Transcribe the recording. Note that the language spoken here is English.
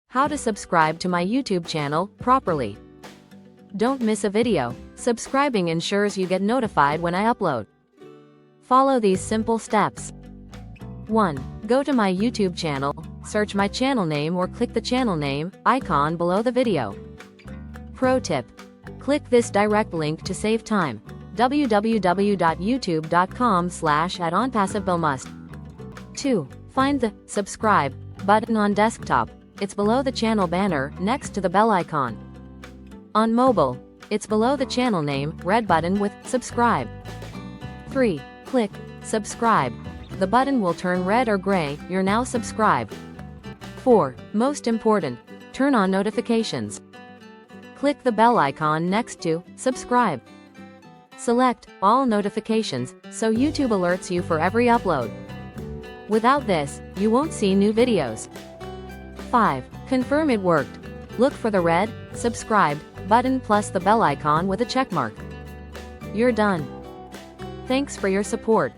How to subscribe to my YouTube channel properly. Don't miss a video. Subscribing ensures you get notified when I upload. Follow these simple steps. 1. Go to my YouTube channel, search my channel name or click the channel name icon below the video. Pro tip. Click this direct link to save time. www.youtube.com/@onpassive. 2. Find the subscribe button on desktop. It's below the channel banner, next to the bell icon. On mobile, it's below the channel name, red button with subscribe. 3. Click subscribe. The button will turn red or gray, you're now subscribed. 4. Most important, turn on notifications. Click the bell icon next to subscribe. Select all notifications, so YouTube alerts you for every upload. Without this, you won't see new videos. 5. Confirm it worked. Look for the red, subscribed button plus the bell icon with a check mark. You're done. Thanks for your support.